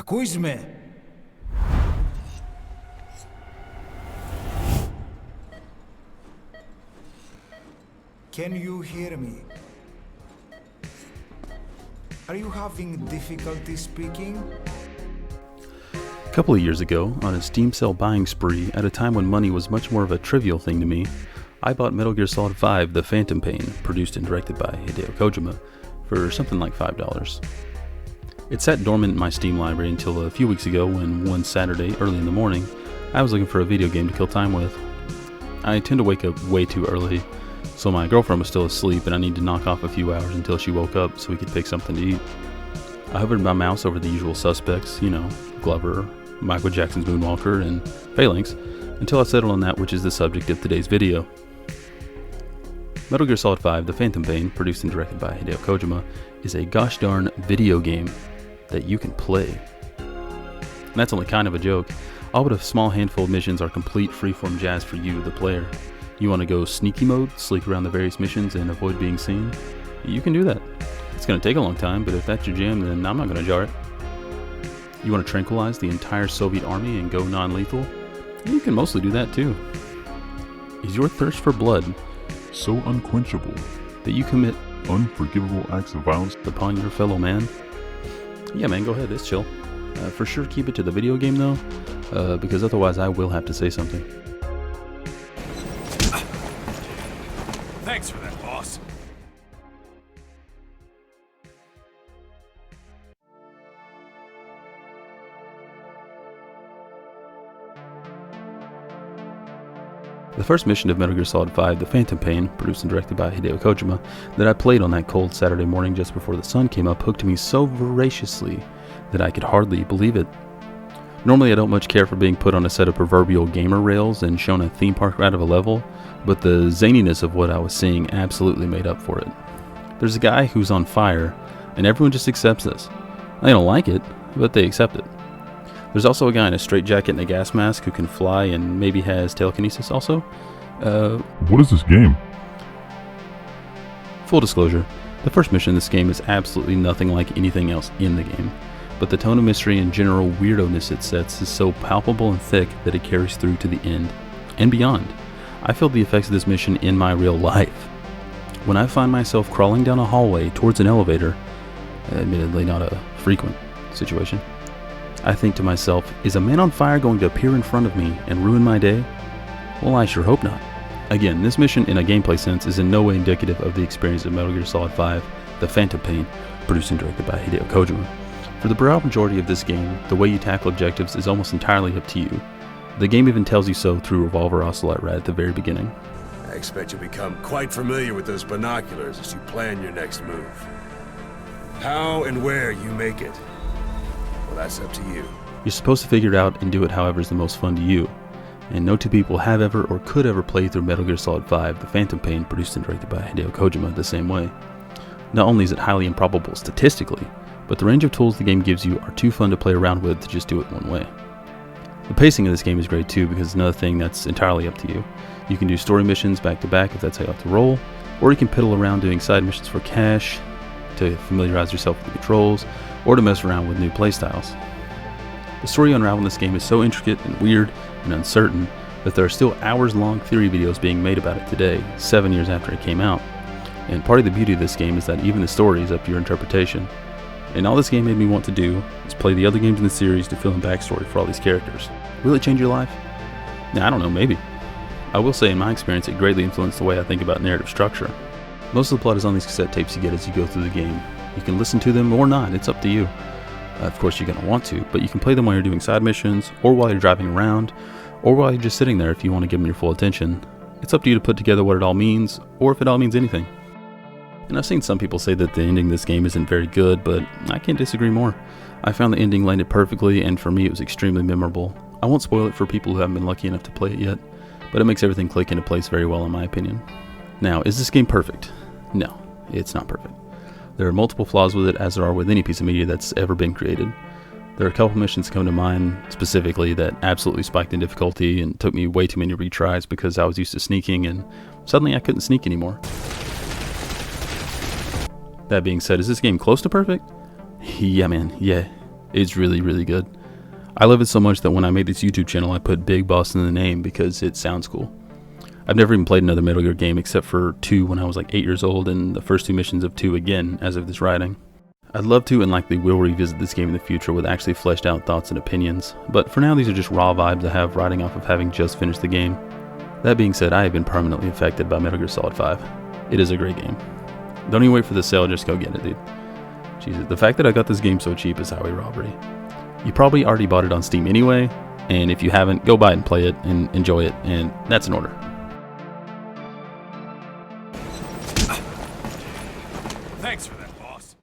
Ακούς με? Can you hear me? Are you having difficulty speaking? A couple of years ago, on a Steam sale buying spree at a time when money was much more of a trivial thing to me, I bought Metal Gear Solid 5 The Phantom Pain, produced and directed by Hideo Kojima, for something like $5. It sat dormant in my Steam library until a few weeks ago when one Saturday, early in the morning, I was looking for a video game to kill time with. I tend to wake up way too early, so my girlfriend was still asleep and I needed to knock off a few hours until she woke up so we could pick something to eat. I hovered my mouse over the usual suspects, Glover, Michael Jackson's Moonwalker, and Phalanx, until I settled on that which is the subject of today's video. Metal Gear Solid 5 The Phantom Pain, produced and directed by Hideo Kojima, is a gosh darn video game that you can play. And that's only kind of a joke. All but a small handful of missions are complete freeform jazz for you, the player. You want to go sneaky mode, sneak around the various missions and avoid being seen? You can do that. It's going to take a long time, but if that's your jam, then I'm not going to jar it. You want to tranquilize the entire Soviet army and go non-lethal? You can mostly do that too. Is your thirst for blood so unquenchable that you commit unforgivable acts of violence upon your fellow man? Yeah man, go ahead, it's chill. For sure keep it to the video game though, because otherwise I will have to say something. Thanks for that, boss. The first mission of Metal Gear Solid 5 The Phantom Pain, produced and directed by Hideo Kojima, that I played on that cold Saturday morning just before the sun came up hooked me so voraciously that I could hardly believe it. Normally I don't much care for being put on a set of proverbial gamer rails and shown a theme park ride of a level, but the zaniness of what I was seeing absolutely made up for it. There's a guy who's on fire, and everyone just accepts this. They don't like it, but they accept it. There's also a guy in a straitjacket and a gas mask who can fly and maybe has telekinesis also. What is this game? Full disclosure, the first mission in this game is absolutely nothing like anything else in the game, but the tone of mystery and general weirdoness it sets is so palpable and thick that it carries through to the end and beyond. I felt the effects of this mission in my real life. When I find myself crawling down a hallway towards an elevator, admittedly not a frequent situation, I think to myself, is a man on fire going to appear in front of me and ruin my day? Well, I sure hope not. Again, this mission in a gameplay sense is in no way indicative of the experience of Metal Gear Solid 5 The Phantom Pain, produced and directed by Hideo Kojima. For the broad majority of this game, the way you tackle objectives is almost entirely up to you. The game even tells you so through Revolver Ocelot right at the very beginning. I expect you'll become quite familiar with those binoculars as you plan your next move. How and where you make it, well, that's up to you. You're supposed to figure it out and do it however is the most fun to you. And no two people have ever or could ever play through Metal Gear Solid 5 The Phantom Pain, produced and directed by Hideo Kojima, the same way. Not only is it highly improbable statistically, but the range of tools the game gives you are too fun to play around with to just do it one way. The pacing of this game is great too, because it's another thing that's entirely up to you. You can do story missions back to back if that's how you like to roll, or you can piddle around doing side missions for cash, to familiarize yourself with the controls, or to mess around with new playstyles. The story unraveled in this game is so intricate and weird and uncertain that there are still hours-long theory videos being made about it today, 7 years after it came out. And part of the beauty of this game is that even the story is up to your interpretation. And all this game made me want to do is play the other games in the series to fill in backstory for all these characters. Will it change your life? Nah, I don't know, maybe. I will say in my experience it greatly influenced the way I think about narrative structure. Most of the plot is on these cassette tapes you get as you go through the game. You can listen to them or not, it's up to you. Of course you're going to want to, but you can play them while you're doing side missions, or while you're driving around, or while you're just sitting there if you want to give them your full attention. It's up to you to put together what it all means, or if it all means anything. And I've seen some people say that the ending of this game isn't very good, but I can't disagree more. I found the ending landed perfectly, and for me it was extremely memorable. I won't spoil it for people who haven't been lucky enough to play it yet, but it makes everything click into place very well in my opinion. Now, is this game perfect? No, it's not perfect. There are multiple flaws with it, as there are with any piece of media that's ever been created. There are a couple missions that come to mind specifically that absolutely spiked in difficulty and took me way too many retries because I was used to sneaking and suddenly I couldn't sneak anymore. That being said, is this game close to perfect? Yeah man, yeah. It's really, really good. I love it so much that when I made this YouTube channel, I put Big Boss in the name because it sounds cool. I've never even played another Metal Gear game except for 2 when I was like 8 years old, and the first 2 missions of 2 again as of this writing. I'd love to and likely will revisit this game in the future with actually fleshed out thoughts and opinions, but for now these are just raw vibes I have riding off of having just finished the game. That being said, I have been permanently affected by Metal Gear Solid 5. It is a great game. Don't even wait for the sale, just go get it, dude. Jesus, the fact that I got this game so cheap is highway robbery. You probably already bought it on Steam anyway, and if you haven't, go buy it and play it and enjoy it, and that's in order.